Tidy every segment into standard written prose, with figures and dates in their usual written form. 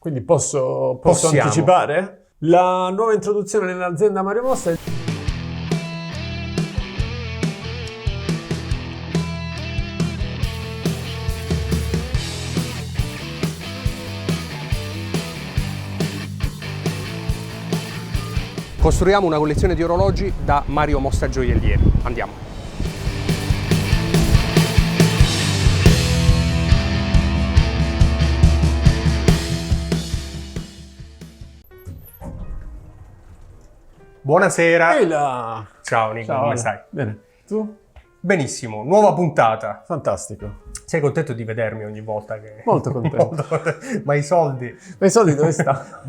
Quindi posso Possiamo. anticipare? La nuova introduzione nell'azienda Mario Mossa è... Costruiamo una collezione di orologi da Mario Mossa Gioiellieri. Andiamo. Buonasera. Ehi là! Ciao Nico, Ciao, come Ale. stai? Bene. Tu? Benissimo, nuova puntata. Fantastico. Sei contento di vedermi ogni volta che... Molto contento. Ma i soldi? Ma i soldi dove sta?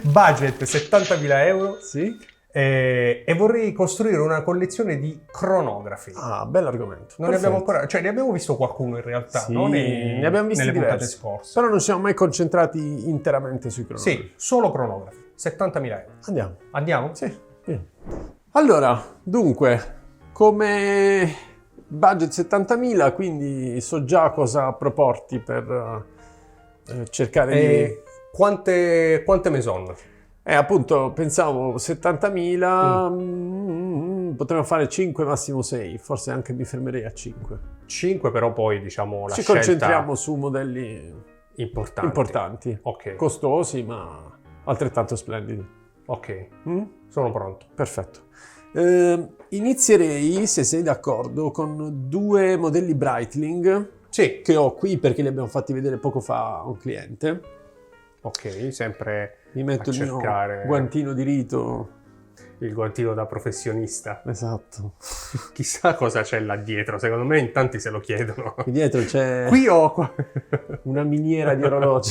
Budget 70.000 euro Sì? e vorrei costruire una collezione di cronografi. Ah, bell'argomento. Non ne abbiamo Perfetto. ancora, cioè ne abbiamo visto qualcuno in realtà, Sì, no? ne abbiamo visti nelle puntate diversi. scorse. Però non ci siamo mai concentrati interamente sui cronografi. Sì, solo cronografi, 70.000 euro. Andiamo. Andiamo? Sì. Bene. Allora, dunque, come budget 70.000, quindi so già cosa proporti per cercare E quante maison? appunto, pensavo 70.000, potremmo fare 5, massimo 6, forse anche mi fermerei a 5. 5 però poi diciamo la Ci scelta concentriamo su modelli importanti, Ok, costosi ma altrettanto splendidi. ok, Mm? sono pronto. Perfetto. Inizierei, se sei d'accordo, con 2 modelli Breitling Sì, che ho qui perché li abbiamo fatti vedere poco fa a un cliente. ok, sempre Mi metto a il mio cercare guantino di rito. il guantino da professionista. Esatto. Chissà cosa c'è là dietro, secondo me in tanti se lo chiedono. Qui dietro c'è Qui ho... una miniera di orologi.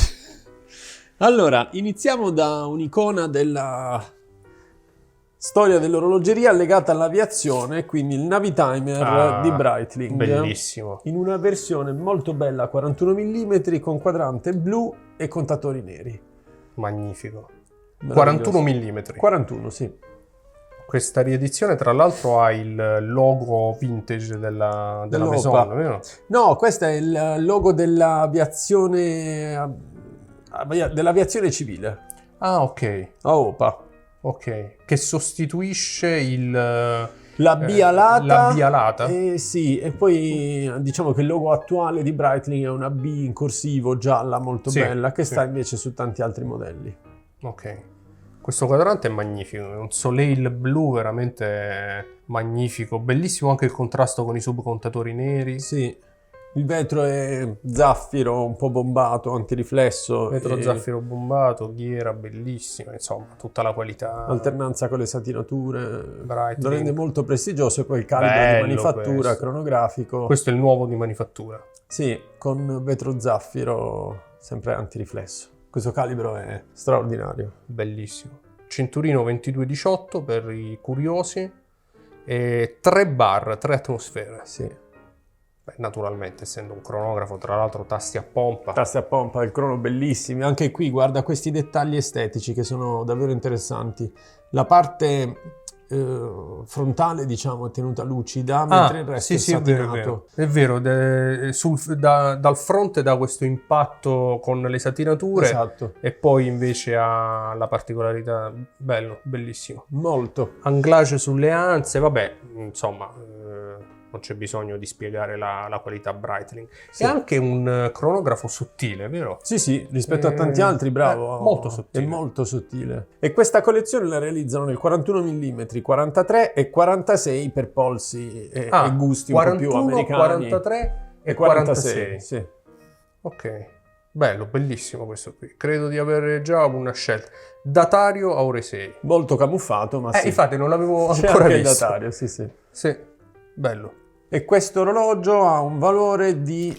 Allora, iniziamo da un'icona della storia dell'orologeria legata all'aviazione, quindi il Navitimer di Breitling. Bellissimo. In una versione molto bella, 41 mm, con quadrante blu e contatori neri. Magnifico. Meraviglioso. 41 mm. 41, sì. Questa riedizione tra l'altro ha il logo vintage della Dell'Opa. Maison, vero? No, questo è il logo dell'aviazione civile. Ah, ok. OPA. Ok. Che sostituisce il... La B alata. La B alata? Sì, e poi diciamo che il logo attuale di Breitling è una B in corsivo gialla molto Sì, bella che sì. sta invece su tanti altri modelli. Ok. Questo quadrante è magnifico, è un soleil blu veramente magnifico, bellissimo anche il contrasto con i subcontatori neri. Sì, il vetro è zaffiro un po' bombato, antiriflesso. Vetro e zaffiro bombato, ghiera bellissima, insomma, tutta la qualità. alternanza con le satinature. Breitling. Lo rende molto prestigioso e poi il calibro di Bello manifattura, questo. cronografico. Questo è il nuovo di manifattura. Sì, con vetro zaffiro sempre antiriflesso. Questo calibro è straordinario. Bellissimo. Cinturino 22-18 per i curiosi e 3 bar, 3 atmosfere. Sì. Beh, naturalmente, essendo un cronografo, tra l'altro tasti a pompa. Taste a pompa del crono bellissimi. Anche qui guarda questi dettagli estetici che sono davvero interessanti. La parte frontale, diciamo, è tenuta lucida, mentre il resto sì, è è vero, satinato. è vero. Dal fronte dà questo impatto con le satinature Esatto, e poi invece ha la particolarità, bello, bellissimo. molto. Anglage sulle anse, vabbè, insomma, non c'è bisogno di spiegare la qualità Breitling. Sì. È anche un cronografo sottile, vero? Sì, sì, rispetto a tanti altri, bravo. molto sottile. È molto sottile. E questa collezione la realizzano nel 41 mm, 43 e 46 per polsi e gusti un po' più 41, americani. 43 e 46. Sì. Ok, bello, bellissimo questo qui. Credo di avere già una scelta. Datario Aure 6. Molto camuffato, ma sì. Infatti non l'avevo C'è ancora anche il visto. datario, sì, sì. Sì, bello. E questo orologio ha un valore di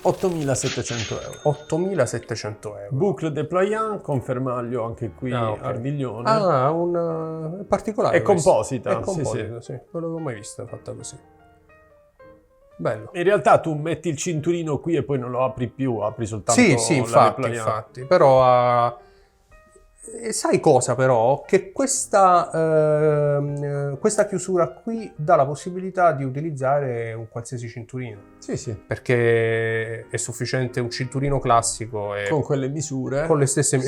8.700 euro. 8.700 euro. Boucle déployant con fermaglio anche qui ok. Ardiglione. Ah, un particolare. È questo. composita, È sì, composita, sì. Non l'avevo mai vista fatta così. Bello. In realtà tu metti il cinturino qui e poi non lo apri più, apri soltanto Sì, la déployant. infatti. Però sai cosa però? Che questa chiusura qui dà la possibilità di utilizzare un qualsiasi cinturino. Sì. Perché è sufficiente un cinturino classico e Con quelle misure. con le stesse.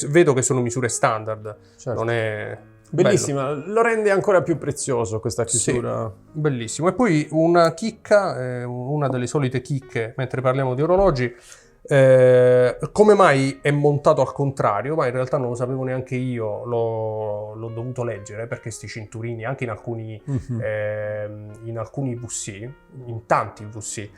Vedo che sono misure standard. Certo. Non è. Bellissima, lo rende ancora più prezioso questa chiusura. Sì, bellissimo. E poi una chicca, una delle solite chicche mentre parliamo di orologi. Come mai è montato al contrario? Ma in realtà non lo sapevo neanche io, l'ho dovuto leggere, perché questi cinturini anche in alcuni VC, in tanti VC,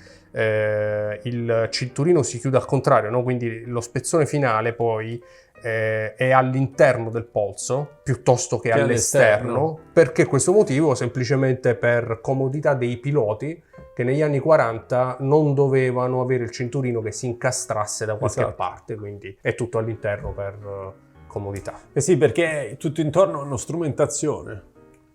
il cinturino si chiude al contrario, no? Quindi lo spezzone finale poi è all'interno del polso piuttosto che all'esterno. Perché questo motivo? Semplicemente per comodità dei piloti, che negli anni 40 non dovevano avere il cinturino che si incastrasse da qualche parte, quindi è tutto all'interno per comodità. Sì, perché tutto intorno hanno strumentazione.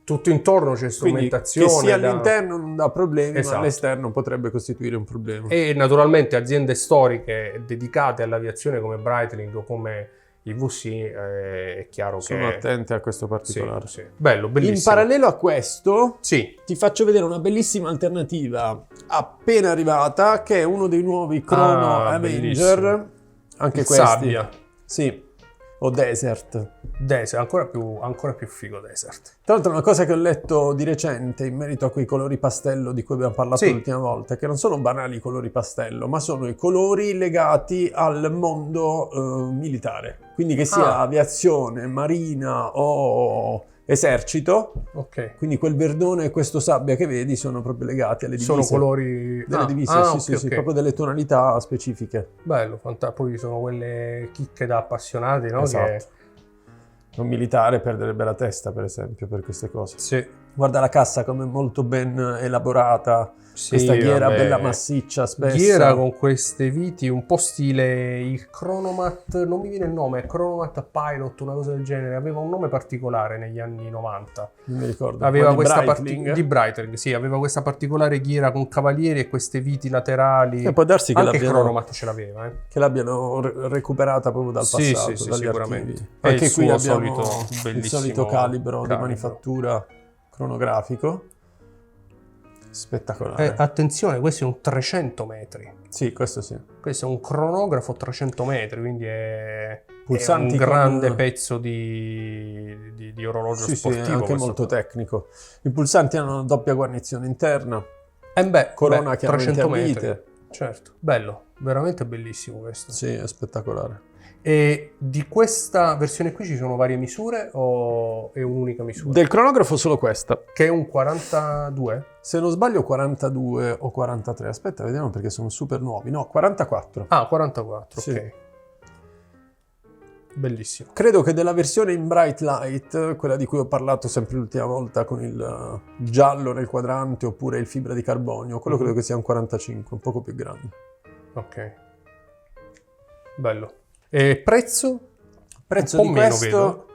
Tutto intorno c'è strumentazione. Quindi, che sia all'interno non dà problemi, esatto. Ma all'esterno potrebbe costituire un problema. E naturalmente aziende storiche dedicate all'aviazione come Breitling o come i VC, è chiaro che sono attente a questo particolare. Sì. Bello, bellissimo. In parallelo a questo, sì, ti faccio vedere una bellissima alternativa appena arrivata, che è uno dei nuovi Chrono Avenger. Bellissimo. Anche il questi. Sabbia. Sì. O Desert. Ancora più figo Desert. Tra l'altro una cosa che ho letto di recente in merito a quei colori pastello di cui abbiamo parlato l'ultima volta, che non sono banali colori pastello, ma sono i colori legati al mondo militare. Quindi che sia aviazione, marina o esercito. Ok. Quindi quel verdone e questo sabbia che vedi sono proprio legati alle divise. Sono colori delle divise, sì, proprio delle tonalità specifiche. Bello, poi sono quelle chicche da appassionati, no? Esatto. Un militare perderebbe la testa, per esempio, per queste cose. Sì. Guarda la cassa come è molto ben elaborata, questa ghiera bella massiccia, spessa. Ghiera con queste viti un po' stile il Chronomat, non mi viene il nome, è Chronomat Pilot, una cosa del genere, aveva un nome particolare negli anni 90. Non mi ricordo. Aveva questa di Breitling, sì, aveva questa particolare ghiera con cavalieri e queste viti laterali. E può darsi che anche Chronomat ce l'aveva, che l'abbiano recuperata proprio dal passato, sì, dagli sicuramente. archivi. Anche qui abbiamo il solito calibro di manifattura cronografico. Spettacolare. Attenzione, questo è un 300 metri. Sì, questo sì. Questo è un cronografo 300 metri, quindi è un grande pezzo di orologio sportivo. Sì, anche molto tecnico. I pulsanti hanno una doppia guarnizione interna. Corona chiaramente a vite. Certo, bello, veramente bellissimo questo. Sì, è spettacolare. E di questa versione qui ci sono varie misure o è un'unica misura? Del cronografo solo questa. Che è un 42? Se non sbaglio 42 o 43. Aspetta, vediamo perché sono super nuovi. No, 44. Ah, 44, sì. Ok. Bellissimo. Credo che della versione in bright light, quella di cui ho parlato sempre l'ultima volta con il giallo nel quadrante oppure il fibra di carbonio, quello credo che sia un 45, un poco più grande. Ok. Bello. E prezzo? Prezzo di questo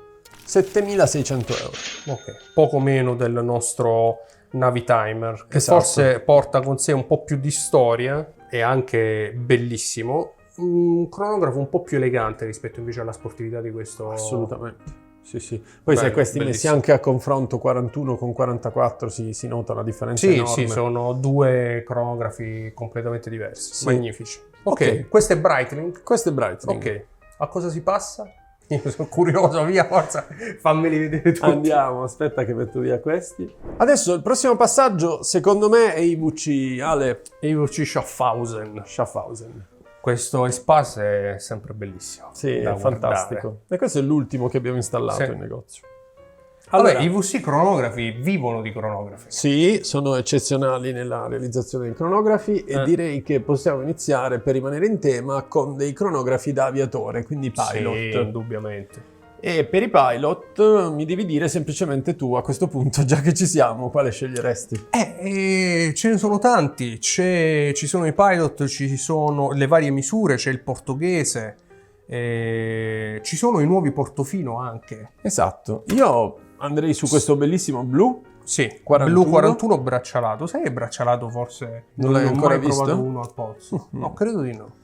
7.600 euro. Ok, poco meno del nostro Navitimer, che esatto. Forse porta con sé un po' più di storia, è anche bellissimo, un cronografo un po' più elegante rispetto invece alla sportività di questo. Assolutamente. Sì. Poi se questi messi anche a confronto 41 con 44 si nota una differenza enorme. Sì, sono due cronografi completamente diversi, sì. Magnifici. Ok, questo è Breitling. Questo è Breitling. Ok, a cosa si passa? Io sono curioso, via, forza, fammeli vedere tutti. Andiamo, aspetta che metto via questi. Adesso il prossimo passaggio, secondo me, è IVC, Ale. IVC Schaffhausen. Questo Espace è sempre bellissimo. Sì, è fantastico. Guardare. E questo è l'ultimo che abbiamo installato in negozio. Allora, i VC cronografi vivono di cronografi. Sì, sono eccezionali nella realizzazione dei cronografi e direi che possiamo iniziare, per rimanere in tema, con dei cronografi da aviatore, quindi pilot. Sì, indubbiamente. E per i pilot mi devi dire semplicemente tu, a questo punto, già che ci siamo, quale sceglieresti? Ce ne sono tanti. Ci sono i pilot, ci sono le varie misure, c'è il portoghese, ci sono i nuovi Portofino anche. Esatto. Io andrei su questo bellissimo blu. Sì, 41. Blu 41 braccialato. Sai che braccialato forse non l'hai ancora mai visto? provato uno al polso? No, credo di no.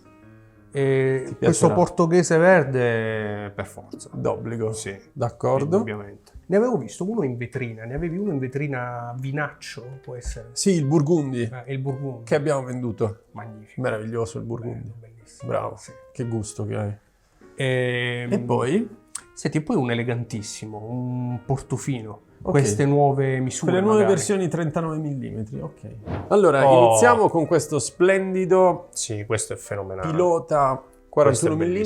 E questo portoghese verde per forza. D'obbligo. Sì, d'accordo. Ovviamente. Ne avevo visto uno in vetrina, ne avevi uno in vetrina vinaccio, può essere? Sì, il Burgundi. Il Burgundi. Che abbiamo venduto. Magnifico. Meraviglioso il Burgundi. Bellissimo. Bravo, sì. Che gusto che hai. E poi? Senti, poi un elegantissimo, un Portofino. Okay. Queste nuove misure. Per le nuove versioni 39 mm, ok. Allora, iniziamo con questo splendido. Sì, questo è fenomenale. Pilota 41 mm.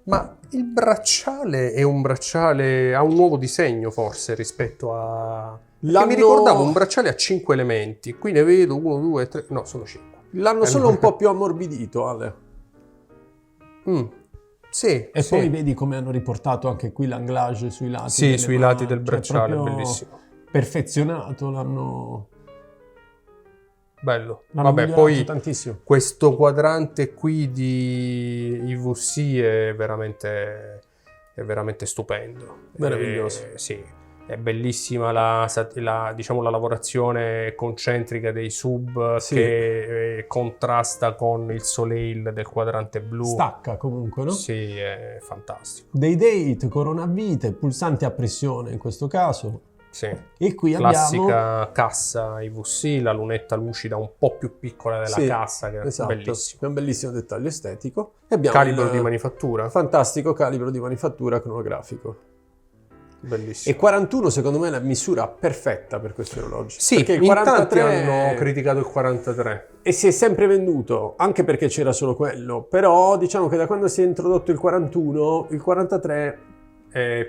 Ma il bracciale è un bracciale, ha un nuovo disegno forse rispetto a... Perché mi ricordavo un bracciale a 5 elementi, qui ne vedo 1, 2, 3, no, sono 5. L'hanno solo un po' più ammorbidito, Ale. Sì. E poi vedi come hanno riportato anche qui l'anglage sui lati. Sì, sui lati del bracciale, bellissimo. Perfezionato, l'hanno... Bello. Vabbè, poi tantissimo. Questo quadrante qui di IWC è veramente stupendo. Meraviglioso. Sì. È bellissima diciamo, la lavorazione concentrica dei sub che contrasta con il soleil del quadrante blu. Stacca comunque, no? Sì, è fantastico. Day date, corona vite, pulsanti a pressione in questo caso. Sì. E qui classica abbiamo... cassa IWC, la lunetta lucida un po' più piccola della cassa, che esatto. È bellissimo. È un bellissimo dettaglio estetico. E abbiamo calibro di manifattura. Fantastico calibro di manifattura cronografico. Bellissimo. E 41 secondo me è la misura perfetta per questi orologi. Sì, perché il in 43 tanti hanno criticato il 43. E si è sempre venduto, anche perché c'era solo quello. Però diciamo che da quando si è introdotto il 41, il 43...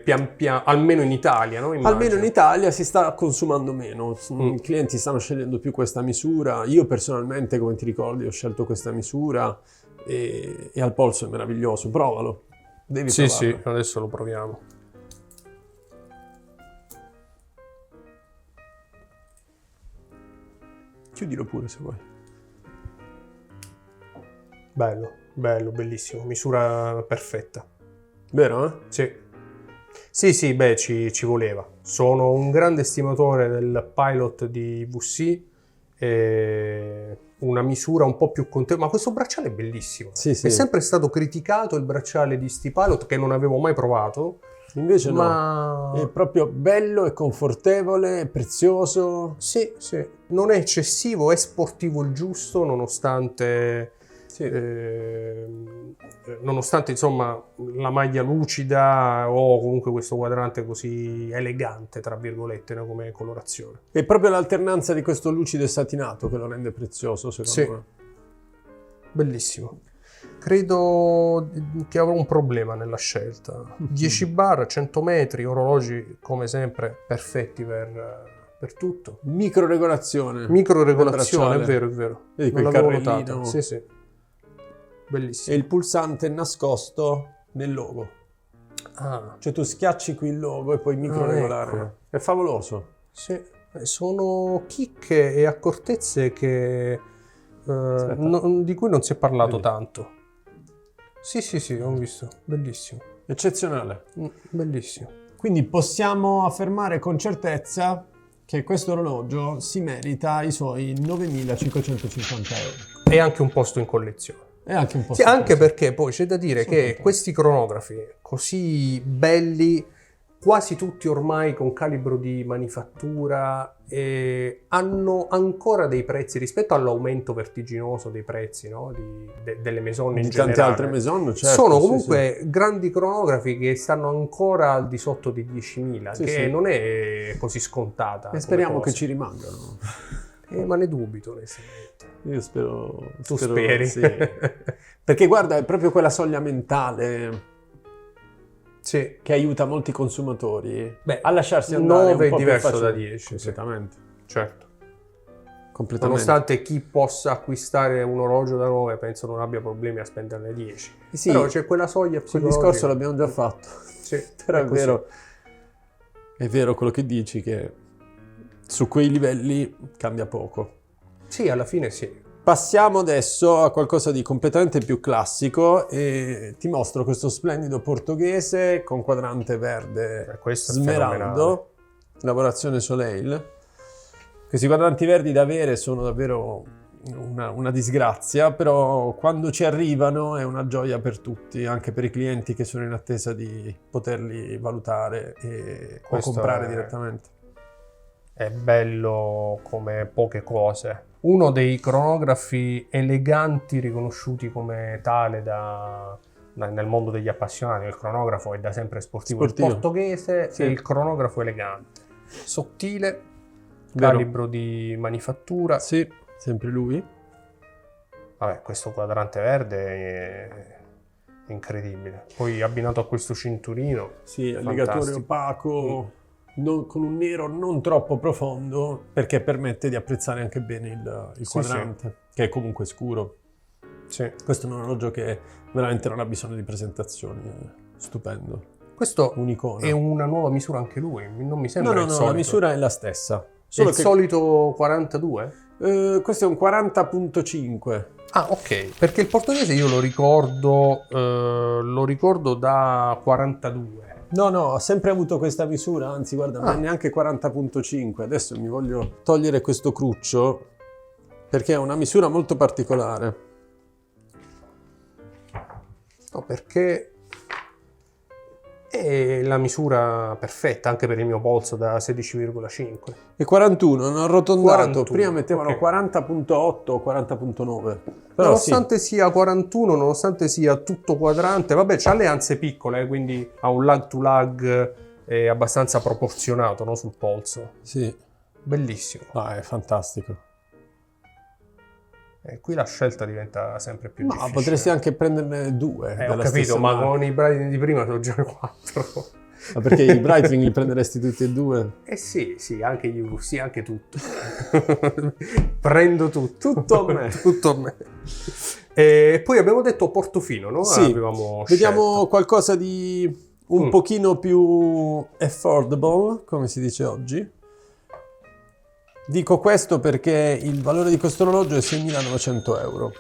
pian piano, almeno in Italia, no? Almeno in Italia si sta consumando meno. I clienti stanno scegliendo più questa misura. Io personalmente, come ti ricordi, ho scelto questa misura e al polso è meraviglioso. Provalo. Devi provarlo. Sì, adesso lo proviamo. Chiudilo pure se vuoi. Bello, bellissimo. Misura perfetta. Vero, eh? Sì, beh, ci voleva. Sono un grande estimatore del Pilot di VC, una misura un po' più ma questo bracciale è bellissimo. Sì. È sempre stato criticato il bracciale di sti Pilot, che non avevo mai provato. Invece no, è proprio bello, è confortevole, è prezioso. Sì, non è eccessivo, è sportivo il giusto, nonostante insomma la maglia lucida o comunque questo quadrante così elegante, tra virgolette, no, come colorazione. È proprio l'alternanza di questo lucido e satinato che lo rende prezioso, secondo me. Bellissimo. Credo che avrò un problema nella scelta. 10 bar, 100 metri, orologi come sempre perfetti per tutto. Microregolazione, è vero. Vedi quel carrellino? Sì. Bellissimo. E il pulsante nascosto nel logo. Cioè tu schiacci qui il logo e puoi microregolare. Ecco. È favoloso. Sì, sono chicche e accortezze che di cui non si è parlato tanto. Sì, ho visto. Bellissimo. Eccezionale. Bellissimo. Quindi possiamo affermare con certezza che questo orologio si merita i suoi 9.550 euro. E anche un posto in collezione. Sì, anche perché poi c'è da dire che questi cronografi così belli, quasi tutti ormai con calibro di manifattura, hanno ancora dei prezzi rispetto all'aumento vertiginoso dei prezzi, no? Delle maison in generale. Di tante altre maison, certo. Sono comunque grandi cronografi che stanno ancora al di sotto di 10.000, che non è così scontata. E speriamo che ci rimangano. Ma ne dubito, onestamente. Io spero. Tu speri? Sì. Perché guarda, è proprio quella soglia mentale che aiuta molti consumatori a lasciarsi andare. 9 un po' è diverso più da 10. Completamente. Certo. Completamente. Nonostante chi possa acquistare un orologio da 9 penso non abbia problemi a spenderne 10. Sì, però c'è quella soglia psicologica. Quel discorso l'abbiamo già fatto. Sì, però è vero quello che dici, che su quei livelli cambia poco. Sì, alla fine sì. Passiamo adesso a qualcosa di completamente più classico e ti mostro questo splendido portoghese con quadrante verde smeraldo, lavorazione Soleil. Questi quadranti verdi da avere sono davvero una disgrazia, però quando ci arrivano è una gioia per tutti, anche per i clienti che sono in attesa di poterli valutare o comprare direttamente. È bello come poche cose. Uno dei cronografi eleganti riconosciuti come tale nel mondo degli appassionati. Il cronografo è da sempre sportivo. Il portoghese è il cronografo elegante, sottile, calibro di manifattura. Sì, sempre lui. Vabbè, questo quadrante verde è incredibile. Poi abbinato a questo cinturino. Sì, legatore opaco. Con un nero non troppo profondo, perché permette di apprezzare anche bene il quadrante, che è comunque scuro. Sì. Questo è un orologio che veramente non ha bisogno di presentazioni, è stupendo. Questo un'icona. È una nuova misura anche lui, non mi sembra No, la misura è la stessa. Solo il solito 42? Questo è un 40.5. Ah, ok, perché il portoghese io lo ricordo da 42. No, ho sempre avuto questa misura, anzi guarda, non è neanche 40.5. Adesso mi voglio togliere questo cruccio perché è una misura molto particolare. No, perché è la misura perfetta anche per il mio polso da 16,5. E 41, hanno arrotondato. 41, prima mettevano 40.8 o 40.9. Però nonostante sia 41, nonostante sia tutto quadrante, vabbè, c'ha le anse piccole, quindi ha un lag to lag abbastanza proporzionato, no, sul polso. Sì. Bellissimo. È fantastico. Qui la scelta diventa sempre più difficile. Ma potresti anche prenderne due. Ho capito, ma con i Breitling di prima sono già 4. Ma perché i Breitling li prenderesti tutti e due? Sì, anche gli UVC, anche tutto. Prendo tutto. Tutto a me. Tutto a me. E poi abbiamo detto Portofino, no? Sì, vediamo qualcosa di un pochino più affordable, come si dice oggi. Dico questo perché il valore di questo orologio è 6.900 euro.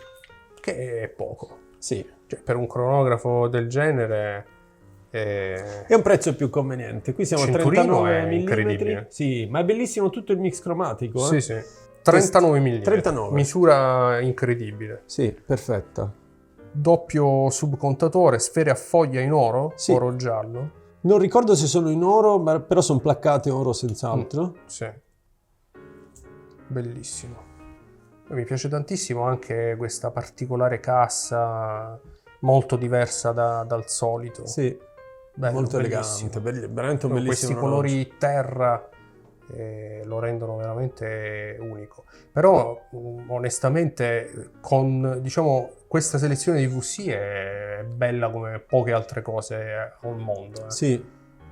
Che è poco. Sì. Cioè, per un cronografo del genere... È un prezzo più conveniente. Qui siamo a 39 mm. Sì, ma è bellissimo tutto il mix cromatico. Sì. 39 mm. 39. Misura incredibile. Sì, perfetta. Doppio subcontatore, sfere a foglia in oro, sì. Oro giallo. Non ricordo se sono in oro, però sono placcate oro senz'altro. Sì. Bellissimo. Mi piace tantissimo anche questa particolare cassa molto diversa dal solito. Sì, molto elegante, veramente un bellissimo questi colori terra lo rendono veramente unico. Però onestamente con questa selezione di VC è bella come poche altre cose al mondo. Sì,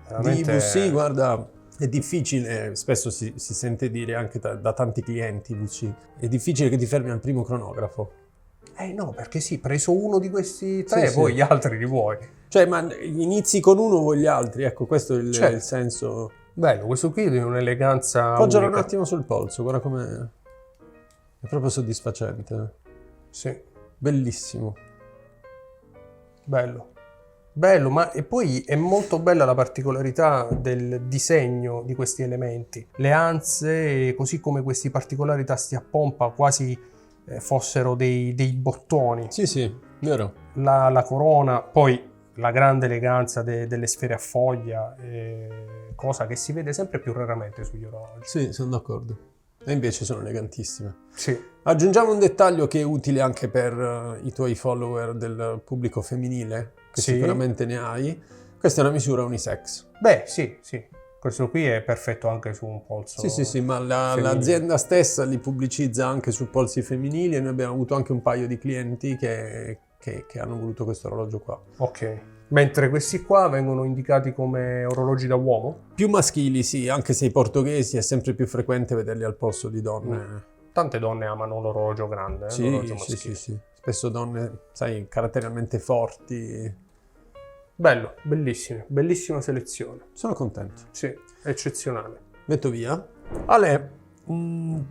veramente... di VC guarda... È difficile, spesso si sente dire anche da tanti clienti, VC, è difficile che ti fermi al primo cronografo. No, perché preso uno di questi tre, poi gli altri li vuoi. Cioè, ma inizi con uno, vuoi gli altri, ecco, questo è il senso. Bello, questo qui è di un'eleganza Poggialo unica. Un attimo sul polso, guarda com'è. È proprio soddisfacente. Sì. Bellissimo. Bello, ma e poi è molto bella la particolarità del disegno di questi elementi. Le anse, così come questi particolari tasti a pompa, quasi fossero dei bottoni. Sì, vero. La corona, poi la grande eleganza delle sfere a foglia, cosa che si vede sempre più raramente sugli orologi. Sì, sono d'accordo. E invece sono elegantissime. Sì. Aggiungiamo un dettaglio che è utile anche per i tuoi follower del pubblico femminile, che sicuramente ne hai. Questa è una misura unisex. Beh, sì. Questo qui è perfetto anche su un polso. Sì, ma l'azienda stessa li pubblicizza anche su polsi femminili e noi abbiamo avuto anche un paio di clienti che hanno voluto questo orologio qua. Ok. Mentre questi qua vengono indicati come orologi da uomo? Più maschili, sì, anche se i portoghesi è sempre più frequente vederli al polso di donne. Tante donne amano l'orologio grande, Sì. Spesso donne, sai, caratterialmente forti. Bello, bellissima selezione. Sono contento. Sì, eccezionale. Metto via. Ale,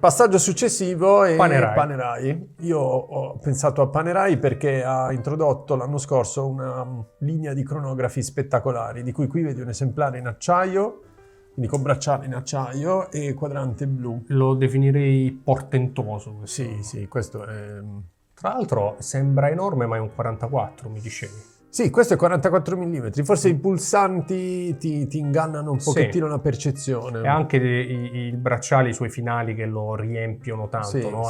passaggio successivo è Panerai. Io ho pensato a Panerai perché ha introdotto l'anno scorso una linea di cronografi spettacolari, di cui qui vedi un esemplare in acciaio, quindi con bracciale in acciaio e quadrante blu. Lo definirei portentoso. Questo. Sì, questo è... Tra l'altro sembra enorme, ma è un 44, mi dicevi. Sì, questo è 44 mm, forse i pulsanti ti ingannano un pochettino la percezione. E anche i bracciali sui finali che lo riempiono tanto, no?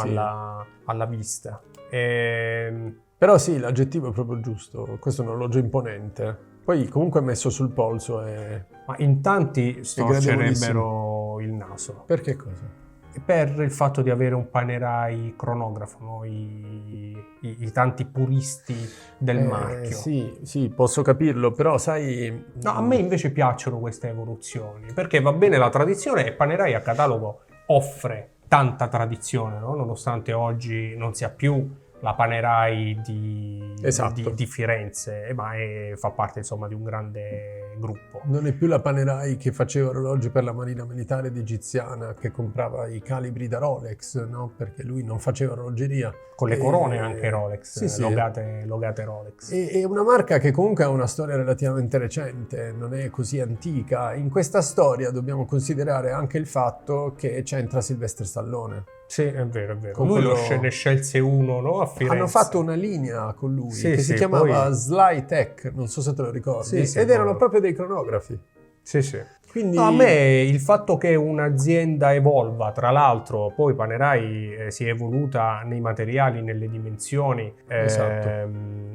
alla vista. Però sì, l'aggettivo è proprio giusto, questo è un orologio imponente. Poi comunque messo sul polso è... Ma in tanti storcerebbero il naso. Per che cosa? Per il fatto di avere un Panerai cronografo, no? I tanti puristi del marchio. Sì, posso capirlo, però sai... No, a me invece piacciono queste evoluzioni, perché va bene la tradizione e Panerai a catalogo offre tanta tradizione, no? Nonostante oggi non sia più la Panerai di Firenze, ma fa parte insomma di un grande gruppo. Non è più la Panerai che faceva orologi per la Marina Militare egiziana, che comprava i calibri da Rolex, no? Perché lui non faceva orologeria. Con le corone anche Rolex, sì. logate Rolex. È una marca che comunque ha una storia relativamente recente, non è così antica. In questa storia dobbiamo considerare anche il fatto che c'entra Sylvester Stallone. Sì, è vero. Lui ne scelse uno, no? A Firenze. Hanno fatto una linea con lui che si chiamava Sly Tech, non so se te lo ricordi, ed erano proprio dei cronografi. Sì. Quindi... No, a me il fatto che un'azienda evolva, tra l'altro, poi Panerai si è evoluta nei materiali, nelle dimensioni,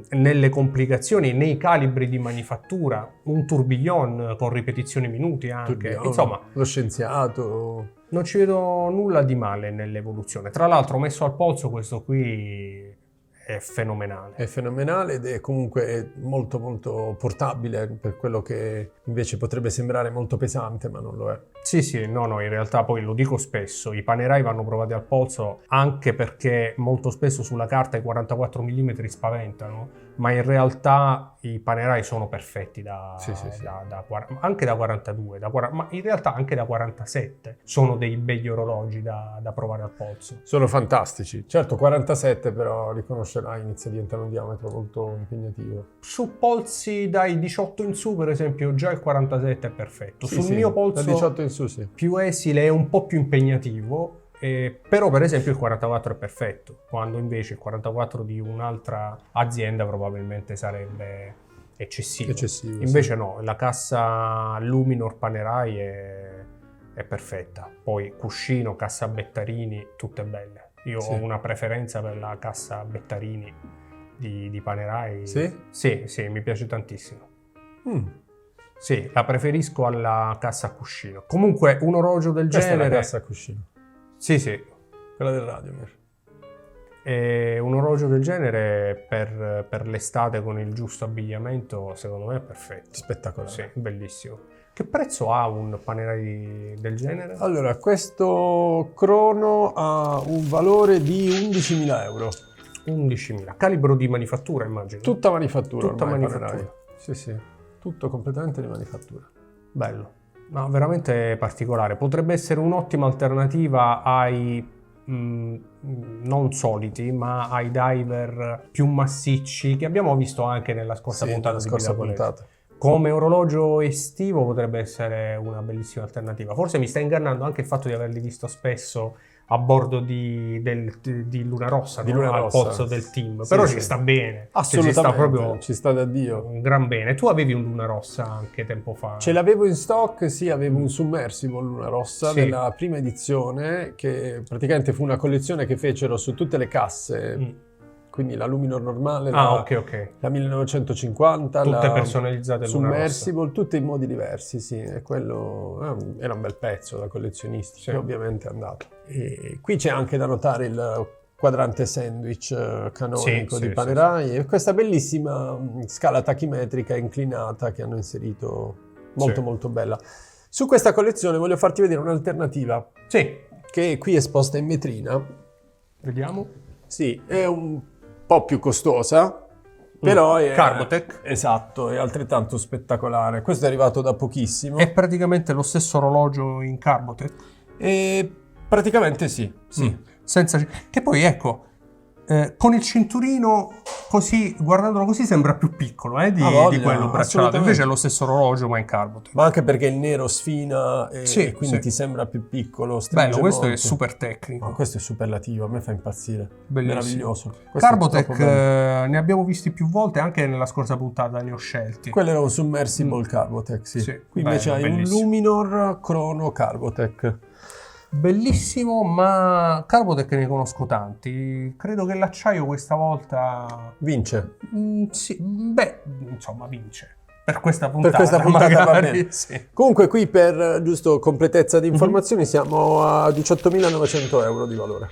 nelle complicazioni, nei calibri di manifattura, un tourbillon con ripetizioni minuti anche, insomma... Lo scienziato... Non ci vedo nulla di male nell'evoluzione. Tra l'altro, messo al polso, questo qui è fenomenale. È fenomenale ed è comunque molto molto portabile, per quello che invece potrebbe sembrare molto pesante, ma non lo è. Sì, no, in realtà poi lo dico spesso, i Panerai vanno provati al polso anche perché molto spesso sulla carta i 44 mm spaventano, ma in realtà i Panerai sono perfetti anche da 42, ma in realtà anche da 47 sono dei begli orologi da provare al polso. Sono fantastici. Certo, 47 però riconoscerai inizia a diventare un diametro molto impegnativo. Su polsi dai 18 in su, per esempio, già il 47 è perfetto. Sul mio polso da 18 in su, sì. Più esile è un po' più impegnativo. Però per esempio il 44 è perfetto, quando invece il 44 di un'altra azienda probabilmente sarebbe eccessivo. Invece no, la cassa Luminor Panerai è perfetta. Poi cuscino, cassa Bettarini, tutte belle. Io ho una preferenza per la cassa Bettarini di Panerai. Sì, mi piace tantissimo. Sì, la preferisco alla cassa a cuscino. Comunque un orologio del genere... Questa è la cassa a cuscino. Sì. Quella del Radiomir. E un orologio del genere per l'estate con il giusto abbigliamento secondo me è perfetto. Spettacolare. Sì, bellissimo. Che prezzo ha un Panerai del genere? Allora, questo crono ha un valore di 11.000 euro. 11.000. Calibro di manifattura, immagino. Tutta manifattura. Tutta manifattura. Panerai. Sì. Tutto completamente di manifattura. Bello. No, veramente particolare. Potrebbe essere un'ottima alternativa ai non soliti, ma ai diver più massicci che abbiamo visto anche nella scorsa puntata. Come orologio estivo potrebbe essere una bellissima alternativa. Forse mi sta ingannando anche il fatto di averli visto spesso a bordo di Luna Rossa, al polso del team. Però ci sta bene. Assolutamente, ci sta da Dio. Un gran bene. Tu avevi un Luna Rossa anche tempo fa. Ce l'avevo in stock, sì, avevo un Submersible Luna Rossa della prima edizione, che praticamente fu una collezione che fecero su tutte le casse. Quindi la Luminor normale, la 1950, tutte personalizzate, Submersible, tutte in modi diversi, sì, e quello era un bel pezzo da collezionisti, che ovviamente è andato. E qui c'è anche da notare il quadrante sandwich canonico di Panerai e questa bellissima scala tachimetrica inclinata che hanno inserito, molto bella. Su questa collezione voglio farti vedere un'alternativa, che è qui esposta in vetrina. Vediamo. Sì, è un po' più costosa, però è... Carbotech. Esatto, è altrettanto spettacolare. Questo è arrivato da pochissimo. È praticamente lo stesso orologio in Carbotech? Praticamente sì. Senza... Che poi ecco, Con il cinturino, così, guardandolo così, sembra più piccolo di quello braccialato. Invece è lo stesso orologio, ma in Carbotech. Ma anche perché il nero sfina e quindi ti sembra più piccolo. Bello, questo è super tecnico. Ma questo è superlativo, a me fa impazzire. Bellissimo. Meraviglioso. Carbotech ne abbiamo visti più volte, anche nella scorsa puntata ne ho scelti. Quello era un submersible Carbotech, sì. Qui invece hai un Luminor Chrono Carbotech. Bellissimo, ma Carbotech ne conosco tanti. Credo che l'acciaio questa volta vince. Sì, insomma, vince. Per questa puntata, va bene. Sì. Comunque qui, per giusto completezza di informazioni, siamo a 18.900 euro di valore.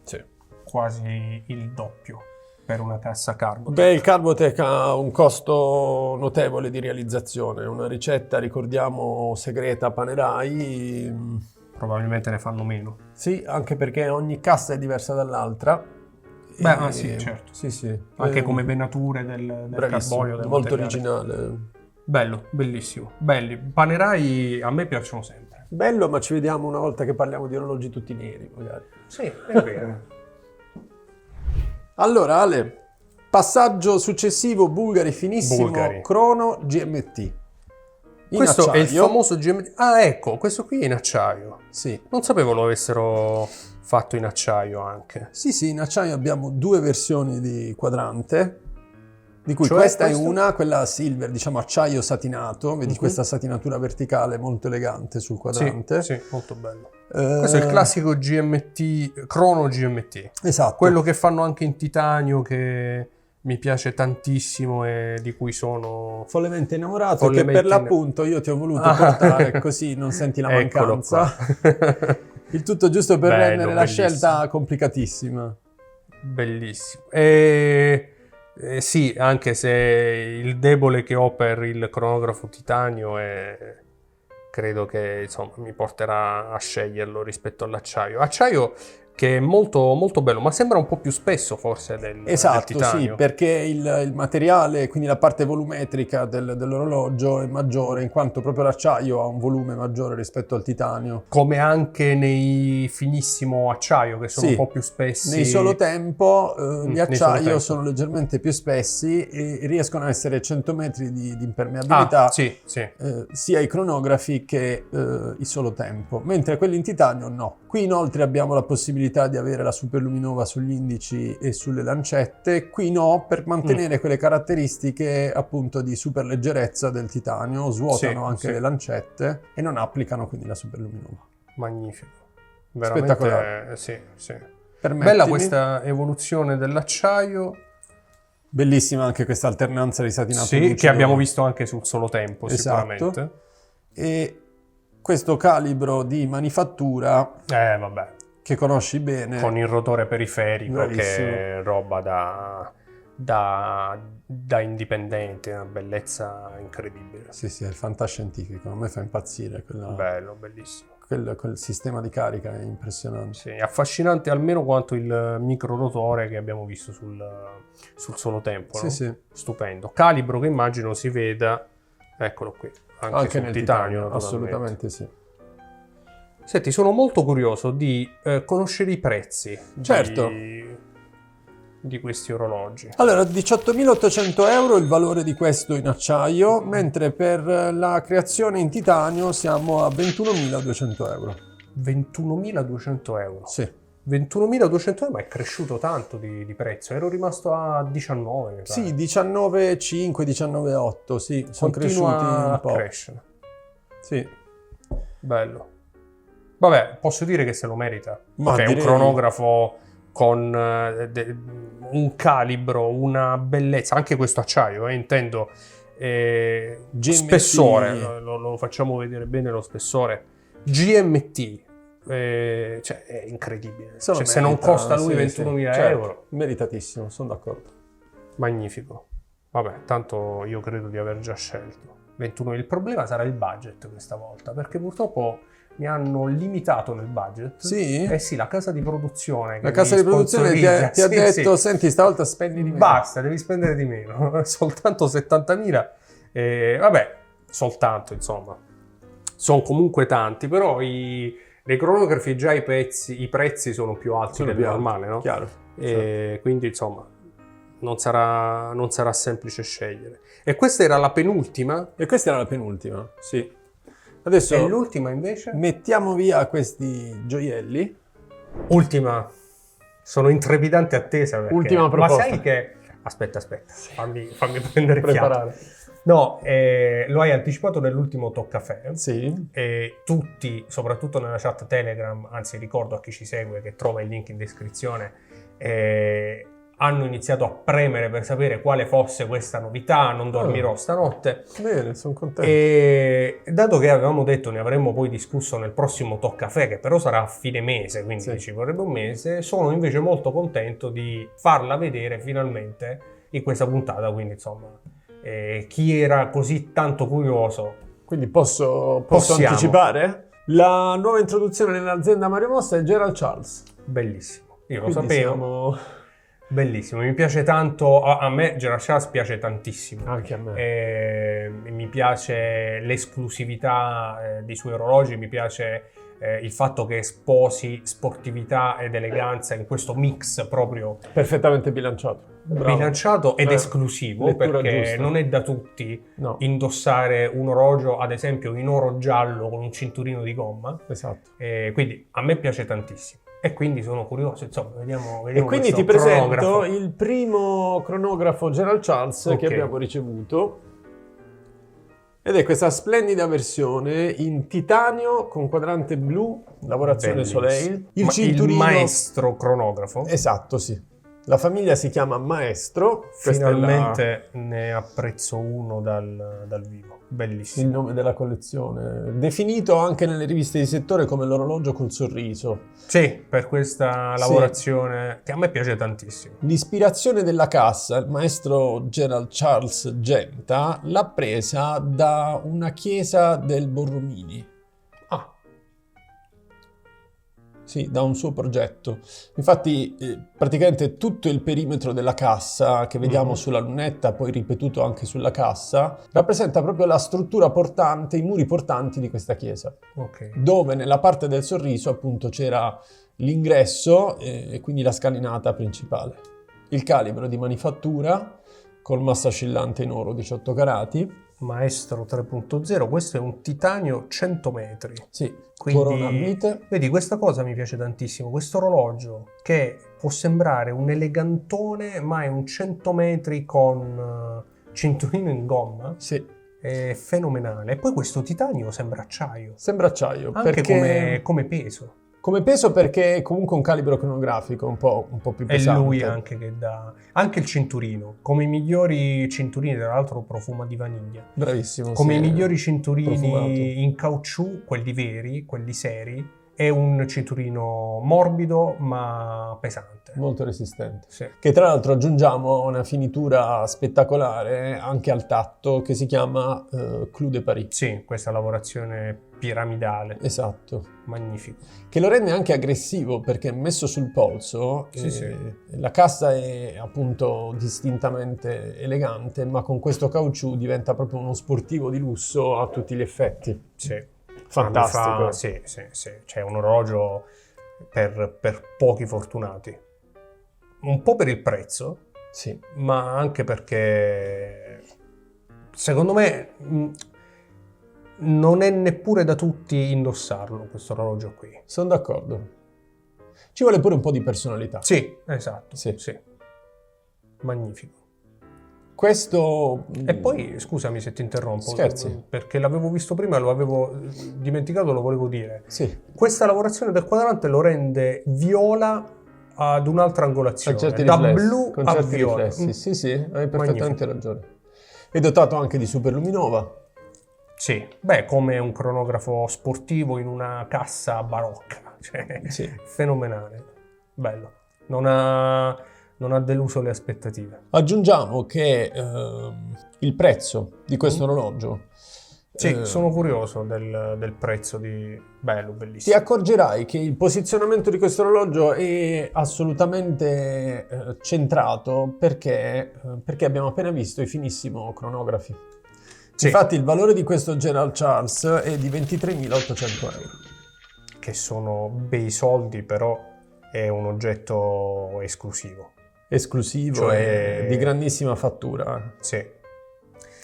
Sì. Quasi il doppio per una cassa Carbotech. Beh, il Carbotech ha un costo notevole di realizzazione. Una ricetta, ricordiamo, segreta Panerai. Probabilmente ne fanno meno. Sì, anche perché ogni cassa è diversa dall'altra. Sì, certo. Sì. Anche come venature del carbonio. Del molto materiale. originale. Bello, bellissimo. Belli. Panerai a me piacciono sempre. Bello, ma ci vediamo una volta che parliamo di orologi tutti neri, magari. Sì, è vero. Allora, Ale, passaggio successivo, Bulgari finissimo, Chrono GMT. Questo acciaio. È il famoso GMT. Ah, ecco, questo qui è in acciaio. Sì. Non sapevo lo avessero fatto in acciaio anche. Sì, in acciaio abbiamo due versioni di quadrante, di cui questa è una, quella silver, diciamo acciaio satinato. Vedi questa satinatura verticale molto elegante sul quadrante. Sì, molto bello. Questo è il classico GMT, Chrono GMT. Esatto. Quello che fanno anche in titanio, che mi piace tantissimo e di cui sono follemente innamorato, che per l'appunto io ti ho voluto portare, così non senti la mancanza. Il tutto giusto per rendere la scelta complicatissima. Bellissimo. Sì, anche se il debole che ho per il cronografo titanio credo che insomma mi porterà a sceglierlo rispetto all'acciaio. Acciaio che è molto, molto bello, ma sembra un po' più spesso forse del titanio. Sì, perché il materiale, quindi la parte volumetrica dell'orologio è maggiore, in quanto proprio l'acciaio ha un volume maggiore rispetto al titanio. Come anche nei finissimo acciaio, che sono un po' più spessi. Nei solo tempo gli acciaio sono leggermente più spessi e riescono a essere 100 metri di impermeabilità, sia i cronografi che i solo tempo, mentre quelli in titanio no. Qui inoltre abbiamo la possibilità di avere la superluminova sugli indici e sulle lancette, qui no, per mantenere quelle caratteristiche appunto di super leggerezza del titanio, svuotano anche le lancette e non applicano quindi la superluminova. Magnifico, veramente spettacolare. Sì. Bella questa evoluzione dell'acciaio. Bellissima anche questa alternanza di satinato lucido. Che abbiamo visto anche sul solo tempo, sicuramente. E questo calibro di manifattura che conosci bene, con il rotore periferico, che è roba da indipendente, una bellezza incredibile. Sì, è il fantascientifico, a me fa impazzire bello, bellissimo. Quel sistema di carica è impressionante. Sì, affascinante almeno quanto il micro rotore che abbiamo visto sul solo tempo. Sì. Stupendo. Calibro che immagino si veda, eccolo qui, anche nel titanio, assolutamente sì. Senti, sono molto curioso di conoscere i prezzi di questi orologi. Allora, 18.800 euro il valore di questo in acciaio, mentre per la creazione in titanio siamo a 21.200 euro. 21.200 euro? Sì. 21.200 euro, ma è cresciuto tanto di prezzo. Ero rimasto a 19. Sì, 19,5, 19,8, sì, sono cresciuti un po'. A crescere. Sì. Bello. Vabbè, posso dire che se lo merita. È un cronografo con un calibro, una bellezza, anche questo acciaio, intendo, spessore, lo facciamo vedere bene lo spessore. GMT, è incredibile. Se non costa lui 21.000 euro. Meritatissimo, sono d'accordo. Magnifico. Vabbè, tanto io credo di aver già scelto. 21. Il problema sarà il budget questa volta, perché purtroppo mi hanno limitato nel budget. Sì? Sì, la casa di produzione. La casa di produzione ti ha detto, senti, stavolta spendi di meno. Basta, devi spendere di meno. Soltanto 70.000. Vabbè, soltanto, insomma. Sono comunque tanti, però Nei cronografi già i prezzi sono più alti del normale, no? Chiaro. E quindi insomma non sarà semplice scegliere. E questa era la penultima? E questa era la penultima, sì. Adesso E l'ultima invece? mettiamo via questi gioielli. Ultima. Sono in trepidante attesa perché... Ultima proposta. Ma sai che... Aspetta, fammi prendere Preparare. fiato. No, lo hai anticipato nell'ultimo Toccaffè. Sì. E tutti, soprattutto nella chat Telegram, anzi ricordo a chi ci segue che trova il link in descrizione, hanno iniziato a premere per sapere quale fosse questa novità. Non dormirò stanotte. Bene, sono contento. E dato che avevamo detto ne avremmo poi discusso nel prossimo Toccaffè, che però sarà a fine mese, quindi ci vorrebbe un mese, sono invece molto contento di farla vedere finalmente in questa puntata, quindi insomma chi era così tanto curioso. Quindi posso anticipare? La nuova introduzione nell'azienda Mario Mossa è Gerald Charles. Bellissimo, io lo Quindi sapevo. Bellissimo, mi piace tanto, a me Gerald Charles piace tantissimo. Anche a me. Mi piace l'esclusività dei suoi orologi, mi piace il fatto che sposi sportività ed eleganza in questo mix proprio Perfettamente bilanciato. Bravo. Bilanciato ed esclusivo, perché giusta. non è da tutti No. indossare un orologio, ad esempio in oro giallo con un cinturino di gomma. Esatto. Quindi a me piace tantissimo. E quindi sono curioso, insomma, vediamo E quindi ti presento il primo cronografo Gerald Charles che abbiamo ricevuto. Ed è questa splendida versione in titanio con quadrante blu, lavorazione Soleil. Il maestro cronografo. Esatto, sì. La famiglia si chiama Maestro. Finalmente ne apprezzo uno dal vivo. Bellissimo. Il nome della collezione. Definito anche nelle riviste di settore come l'orologio col sorriso. Sì, per questa lavorazione che a me piace tantissimo. L'ispirazione della cassa, il maestro Gerald Charles Genta, l'ha presa da una chiesa del Borromini. Sì, da un suo progetto. Infatti, praticamente tutto il perimetro della cassa che vediamo sulla lunetta, poi ripetuto anche sulla cassa, rappresenta proprio la struttura portante, i muri portanti di questa chiesa. Dove nella parte del sorriso, appunto, c'era l'ingresso e quindi la scalinata principale. Il calibro di manifattura col massa oscillante in oro 18 carati. Maestro 3.0, questo è un titanio 100 metri. Sì, quindi corona a vite. Vedi, questa cosa mi piace tantissimo, questo orologio che può sembrare un elegantone, ma è un 100 metri con cinturino in gomma. Sì. È fenomenale. E poi questo titanio sembra acciaio. Sembra acciaio. Anche perché... come peso. Come peso perché è comunque un calibro cronografico un po' più pesante. È lui anche che dà... Anche il cinturino, come i migliori cinturini, tra l'altro profuma di vaniglia. Bravissimo. Come i migliori cinturini profumato. in caucciù, quelli veri, quelli seri, è un cinturino morbido ma pesante. Molto resistente. Sì. Che tra l'altro aggiungiamo una finitura spettacolare anche al tatto che si chiama Clou de Paris. Sì, questa lavorazione piramidale. Esatto. Magnifico. Che lo rende anche aggressivo perché messo sul polso la cassa è appunto distintamente elegante, ma con questo caucciù diventa proprio uno sportivo di lusso a tutti gli effetti. Sì. Fantastico. Sì. C'è un orologio per pochi fortunati. Un po' per il prezzo, sì, ma anche perché secondo me non è neppure da tutti indossarlo questo orologio qui. Sono d'accordo. Ci vuole pure un po' di personalità. Sì, esatto. Sì. Magnifico. Questo... E poi, scusami se ti interrompo. Scherzi. Perché l'avevo visto prima e lo avevo dimenticato, lo volevo dire. Sì. Questa lavorazione del quadrante lo rende viola ad un'altra angolazione. Da blu con a certi viola. riflessi. Sì, hai perfettamente ragione. È dotato anche di superluminova. Sì, come un cronografo sportivo in una cassa barocca. Sì. Fenomenale. Bello. Non ha deluso le aspettative. Aggiungiamo che il prezzo di questo orologio... Sì, sono curioso del prezzo di... Bello, bellissimo. Ti accorgerai che il posizionamento di questo orologio è assolutamente centrato perché abbiamo appena visto i finissimo cronografi. Sì. Infatti il valore di questo Gerald Charles è di 23.800 euro. che sono bei soldi, però è un oggetto esclusivo. Esclusivo, Cioè- e di grandissima fattura. Sì. È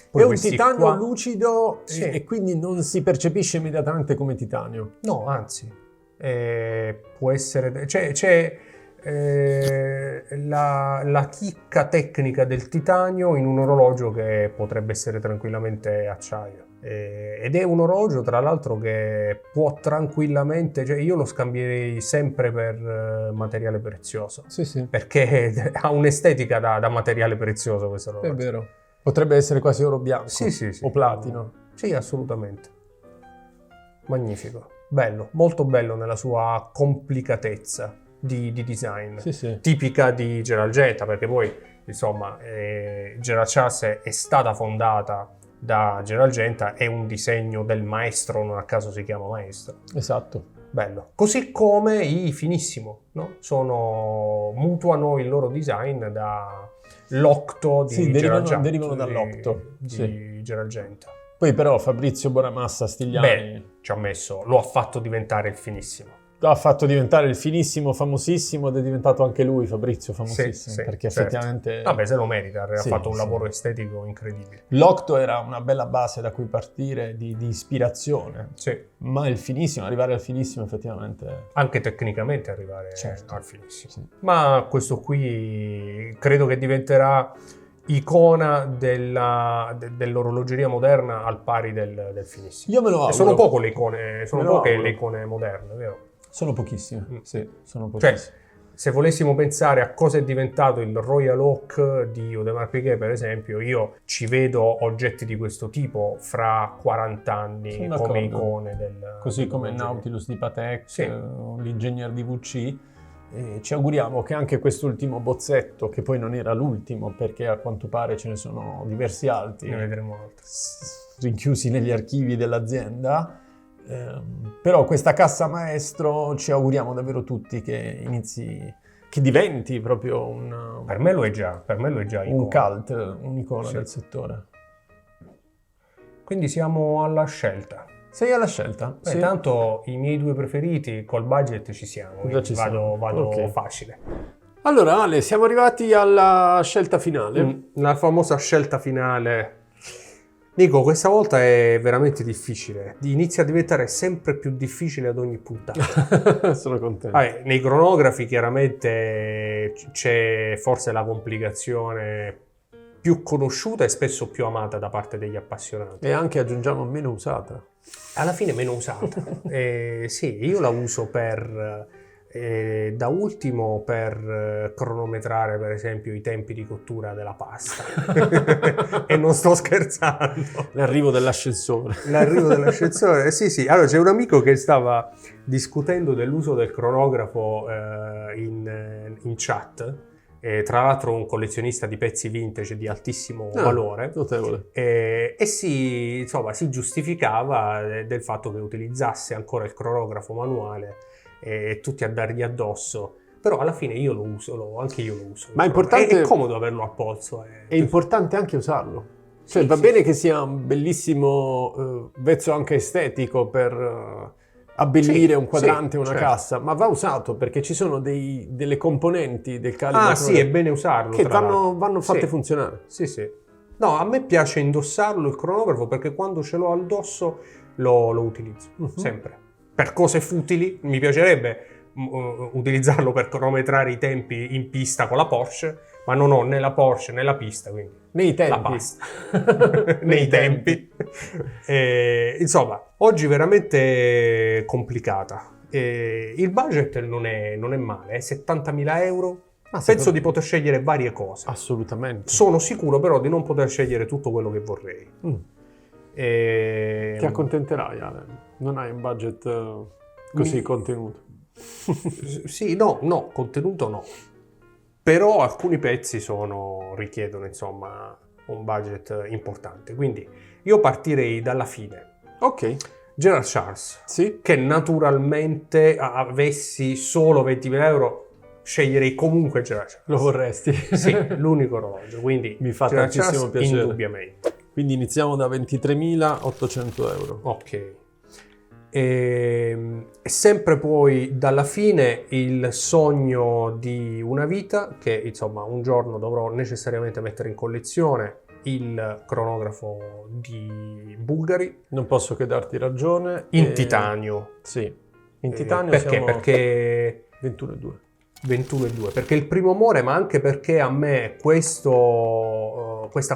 Poi un questi titanio qua- lucido Sì. e quindi non si percepisce immediatamente come titanio. No, anzi, può essere... C'è la chicca tecnica del titanio in un orologio che potrebbe essere tranquillamente acciaio. Ed è un orologio, tra l'altro, che può tranquillamente... Cioè io lo scambierei sempre per materiale prezioso, Sì, sì, perché ha un'estetica da materiale prezioso questo è orologio. vero. Potrebbe essere quasi oro bianco Sì, sì, sì. o platino. Sì, assolutamente. Magnifico. Bello, molto bello nella sua complicatezza di design. Sì, sì. Tipica di Gerald Genta, perché poi, insomma, Gerald Charles è stata fondata da Gerald Genta, è un disegno del maestro, non a caso si chiama maestro. Esatto. Bello. Così come i Finissimo, no? Mutuano il loro design dall'Octo di Sì, Gerald Genta. derivano dall'Octo, Di sì. Gerald Genta. Poi però Fabrizio Bonamassa Stigliani Beh, lo ha fatto diventare il Finissimo. lo ha fatto diventare il finissimo, famosissimo, ed è diventato anche lui Fabrizio famosissimo, Sì, perché certo. effettivamente Vabbè, se lo merita, ha Sì, fatto un sì. lavoro estetico incredibile. l'Octo era una bella base da cui partire di ispirazione, Sì, ma il finissimo, arrivare al finissimo effettivamente... anche tecnicamente arrivare Certo. al Finissimo. Sì. Ma questo qui credo che diventerà icona dell'orologeria moderna al pari del Finissimo. Io me lo E auguro. sono poco le icone, sono Me lo poche auguro. le icone moderne, vero? Sono pochissime, Mm. sì, sono Cioè, pochissime. se volessimo pensare a cosa è diventato il Royal Oak di Audemars Piguet, per esempio, io ci vedo oggetti di questo tipo fra 40 anni Sono come d'accordo. icone del... Così come il dell'orologeria. Nautilus di Patek, Sì. l'Ingegner di VC. E ci auguriamo che anche quest'ultimo bozzetto, che poi non era l'ultimo perché a quanto pare ce ne sono diversi altri Ne vedremo altri. rinchiusi negli archivi dell'azienda, però questa cassa maestro ci auguriamo davvero tutti che diventi proprio Per me lo è già un icona. cult, un'icona Sì. del settore. Quindi siamo alla scelta. Sei alla scelta? Beh, Sì. tanto i miei due preferiti col budget ci siamo, Già quindi ci vado siamo. Ok. facile. Allora Ale, siamo arrivati alla scelta finale. La famosa scelta finale. Nico, questa volta è veramente difficile. Inizia a diventare sempre più difficile ad ogni puntata. Sono contento. Nei cronografi chiaramente c'è forse la complicazione più conosciuta e spesso più amata da parte degli appassionati. E anche aggiungiamo meno usata. Alla fine meno usata. Sì, io la uso da ultimo per cronometrare per esempio i tempi di cottura della pasta. E non sto scherzando. L'arrivo dell'ascensore. L'arrivo dell'ascensore, sì. Allora c'è un amico che stava discutendo dell'uso del cronografo in chat. Tra l'altro un collezionista di pezzi vintage di altissimo valore. Notevole. E si giustificava del fatto che utilizzasse ancora il cronografo manuale e tutti a dargli addosso. Però alla fine io lo uso, anche io lo uso. Ma è importante- È comodo averlo a polso. È importante anche usarlo. Cioè, Sì, va sì. bene che sia un bellissimo vezzo anche estetico per abbellire Sì, un quadrante o sì, una certo. cassa, ma va usato perché ci sono delle componenti del calibratore Sì, è bene usarlo. che tra l'altro. vanno fatte Sì. funzionare. Sì. No, a me piace indossarlo il cronografo perché quando ce l'ho addosso lo utilizzo, sempre. Per cose futili mi piacerebbe utilizzarlo per cronometrare i tempi in pista con la Porsche, ma non ho né la Porsche né la pista, quindi Nei tempi. la pasta. Nei tempi. Insomma, oggi veramente complicata. Il budget non è male, 70.000 euro. Penso di poter scegliere varie cose. Assolutamente. Sono sicuro però di non poter scegliere tutto quello che vorrei. Ti accontenterai, Ale. Non hai un budget così contenuto. Sì, no, contenuto no. Però alcuni pezzi richiedono insomma un budget importante. Quindi io partirei dalla fine. Ok. Gerald Charles, Sì. che naturalmente avessi solo 20.000 euro, sceglierei comunque Gerald Charles. Lo vorresti? Sì, l'unico orologio. Quindi Mi fa Gerald tantissimo Charles, piacere. indubbiamente. Quindi iniziamo da 23.800 euro. Ok. E sempre poi dalla fine il sogno di una vita che insomma un giorno dovrò necessariamente mettere in collezione, il cronografo di Bulgari Non posso che darti ragione. in titanio. Sì, in titanio Perché? siamo Perché 21,2. 21,2, perché il primo amore, ma anche perché a me questa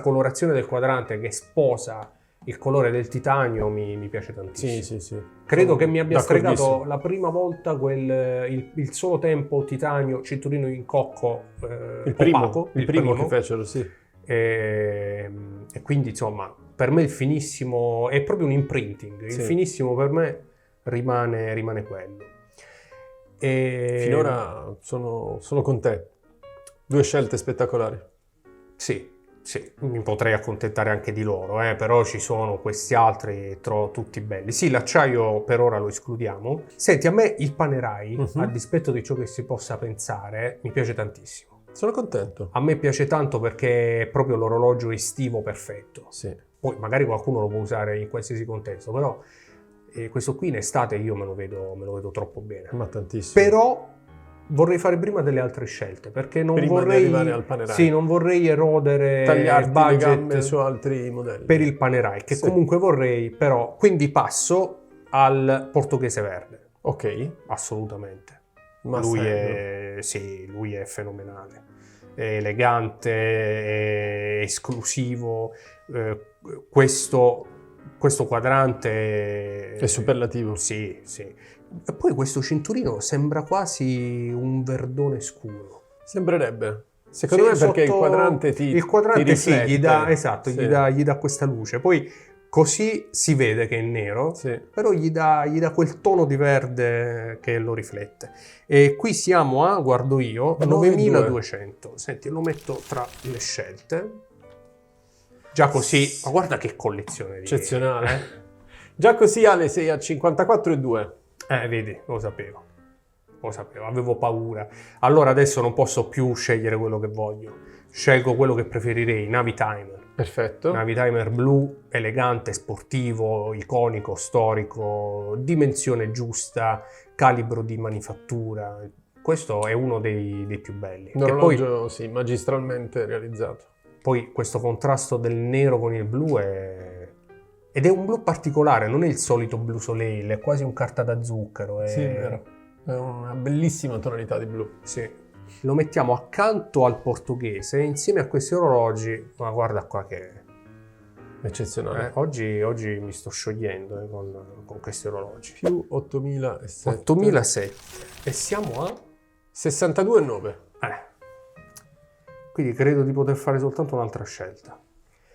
colorazione del quadrante che sposa il colore del titanio mi piace tantissimo. Sì, sì, sì. Credo che mi abbia D'accordissimo. stregato la prima volta il solo tempo titanio cinturino in cocco Il primo, opaco, il primo che fecero, sì. e quindi insomma per me il finissimo è proprio un imprinting, il Sì. finissimo per me rimane quello. E Finora sono con te. 2 scelte spettacolari. sì, mi potrei accontentare anche di loro, però ci sono questi altri tutti belli. Sì, l'acciaio per ora lo escludiamo. Senti, a me il Panerai, a dispetto di ciò che si possa pensare, mi piace tantissimo. Sono contento. A me piace tanto perché è proprio l'orologio estivo perfetto. Sì. Poi magari qualcuno lo può usare in qualsiasi contesto, però questo qui in estate io me lo vedo troppo bene. Ma tantissimo. Però vorrei fare prima delle altre scelte, perché non Prima di vorrei arrivare al Panerai. Sì, non vorrei erodere Tagliarti le budget gambe su altri modelli. per il Panerai, che Sì. comunque vorrei, però quindi passo al portoghese verde, Ok. assolutamente. Ma Lui sai, lui è fenomenale, è elegante, è esclusivo, questo quadrante è superlativo. Sì. E poi questo cinturino sembra quasi un verdone scuro. Sembrerebbe. Secondo me perché il quadrante ti riflette. gli dà, esatto, Sì. gli dà questa luce. Poi così si vede che è nero, Sì. però gli dà quel tono di verde che lo riflette. E qui siamo a, guardo io, 9200. Senti, lo metto tra le scelte. Già così, ma guarda che collezione di... Eccezionale. Già così Ale sei a 54,2. Vedi, lo sapevo, avevo paura. Allora adesso non posso più scegliere quello che voglio. Scelgo quello che preferirei, Navitimer. Perfetto. Navitimer blu, elegante, sportivo, iconico, storico, dimensione giusta, calibro di manifattura. Questo è uno dei più belli. Un Che orologio, sì, magistralmente realizzato. poi questo contrasto del nero con il blu ed è un blu particolare, non è il solito blu soleil, è quasi un carta da zucchero. Sì, è vero. È una bellissima tonalità di blu. Sì. Lo mettiamo accanto al portoghese insieme a questi orologi, ma guarda qua che Eccezionale. oggi mi sto sciogliendo con questi orologi. Più 8.007. 8007 e siamo a 62,9. quindi credo di poter fare soltanto un'altra scelta,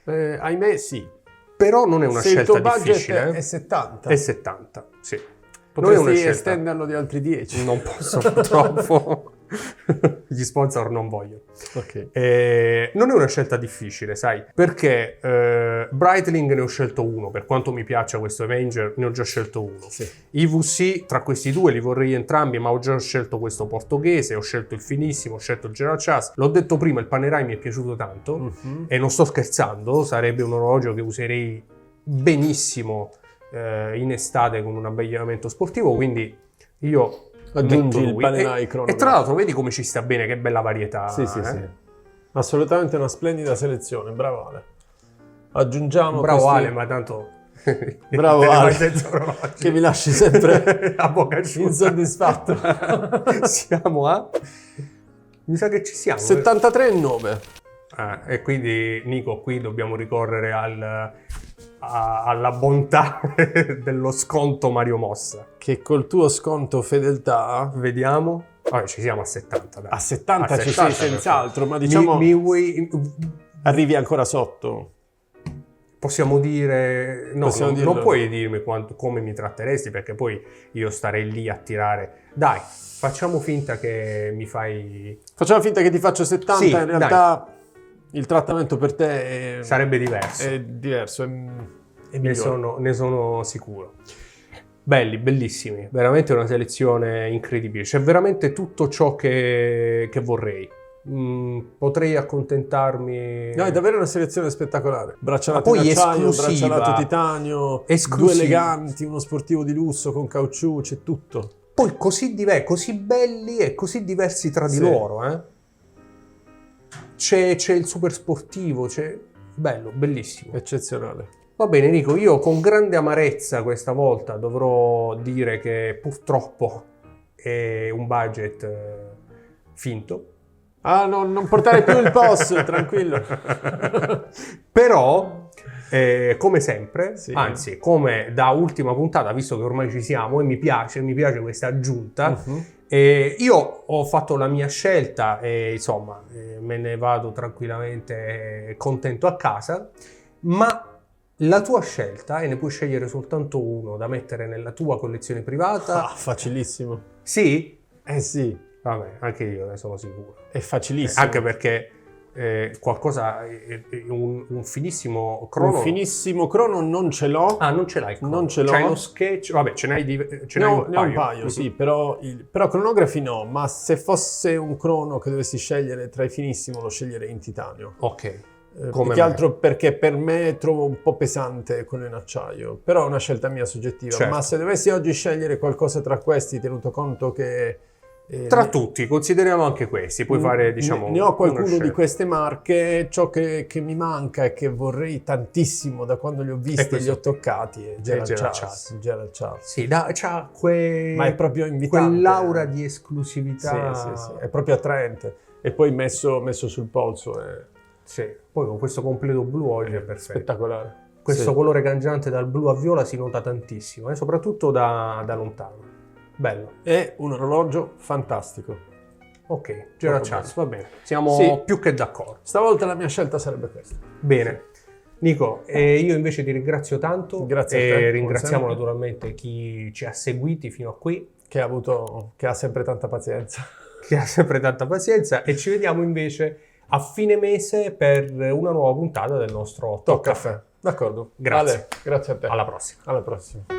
Ahimè sì. però non è una Se il scelta tuo budget difficile. è 70. È 70, sì. Potresti non è una scelta. estenderlo di altri 10. Non posso purtroppo. Gli sponsor non vogliono. Ok. Non è una scelta difficile, sai, perché Breitling ne ho scelto uno, per quanto mi piaccia questo Avenger ne ho già scelto uno. Sì. I VC tra questi due li vorrei entrambi, ma ho già scelto questo portoghese, ho scelto il finissimo, ho scelto il Gerald Chas. L'ho detto prima, il Panerai mi è piaciuto tanto e non sto scherzando, sarebbe un orologio che userei benissimo in estate con un abbigliamento sportivo, quindi io Aggiungi metto il lui. Panerai E Chronograph. tra l'altro vedi come ci sta bene, che bella varietà. Sì. Assolutamente una splendida selezione, bravo Ale. Aggiungiamo Bravo questi- Ale, ma tanto Bravo te ne vai Ale, senza orologi. che mi lasci sempre a bocca asciutta. insoddisfatto. Siamo a mi sa che ci siamo. 73,9. E quindi Nico, qui dobbiamo ricorrere alla bontà dello sconto Mario Mossa. Che col tuo sconto fedeltà Vediamo. Vabbè, ci siamo a 70, dai. a 70 ci 70, sei senz'altro, ma diciamo arrivi ancora sotto. Possiamo dire... No, Possiamo non dirlo. puoi dirmi come mi tratteresti, perché poi io starei lì a tirare. Dai, facciamo finta che mi fai... Facciamo finta che ti faccio 70, Sì, in realtà il trattamento per te Sarebbe diverso. è diverso, è Ne migliore. sono sicuro. Belli, bellissimi, veramente una selezione incredibile. C'è veramente tutto ciò che vorrei. Potrei accontentarmi. No, è davvero una selezione spettacolare. Braccialato Ma poi in acciaio, esclusiva. braccialato titanio, Esclusiva. 2 eleganti, uno sportivo di lusso con caucciù, c'è tutto. Poi così belli e così diversi tra di Sì. loro, eh? C'è il super sportivo, c'è... Bello, bellissimo. Eccezionale. Va bene Nico, io con grande amarezza questa volta dovrò dire che purtroppo è un budget finto. Ah, no, non portare più il POS, tranquillo. Però, come sempre, Sì. anzi, come da ultima puntata, visto che ormai ci siamo e mi piace questa aggiunta, io ho fatto la mia scelta e insomma me ne vado tranquillamente contento a casa, ma la tua scelta, e ne puoi scegliere soltanto uno da mettere nella tua collezione privata. Ah, facilissimo. Sì? Sì, Vabbè, anche io ne sono sicuro. è facilissimo. Anche perché qualcosa, un finissimo crono. Un finissimo crono non ce l'ho. Ah, non ce l'hai il crono. Non ce l'ho. C'hai lo sketch, vabbè, ce n'hai Ne ho un paio, sì, però cronografi no, ma se fosse un crono che dovessi scegliere tra i finissimo lo sceglierei in titanio. Ok. Più Come che me. altro perché per me trovo un po' pesante quello in acciaio, però è una scelta mia soggettiva. Certo. Ma se dovessi oggi scegliere qualcosa tra questi, tenuto conto che... Tra tutti, consideriamo anche questi, puoi fare, diciamo, ne ho qualcuno una di scelta. queste marche, ciò che mi manca e che vorrei tantissimo da quando li ho visti e li ho toccati è Gerald Charles. Gerald Charles. Sì, c'ha Ma è proprio invitante. quell'aura di esclusività. Sì, è proprio attraente. E poi messo sul polso è Sì. Poi con questo completo blu oggi è perfetto. spettacolare. Questo Sì. colore cangiante dal blu a viola si nota tantissimo, soprattutto da lontano. Bello. È un orologio fantastico. Ok, Gerald Molto Charles, va bene. Siamo Sì. più che d'accordo. Stavolta la mia scelta sarebbe questa. Bene. Nico, io invece ti ringrazio tanto. Grazie a te, E come ringraziamo sempre. naturalmente chi ci ha seguiti fino a qui, Che ha sempre tanta pazienza. che ha sempre tanta pazienza, e ci vediamo invece a fine mese per una nuova puntata del nostro Talk Caffè. D'accordo. Grazie. Ale, grazie a te. Alla prossima. Alla prossima.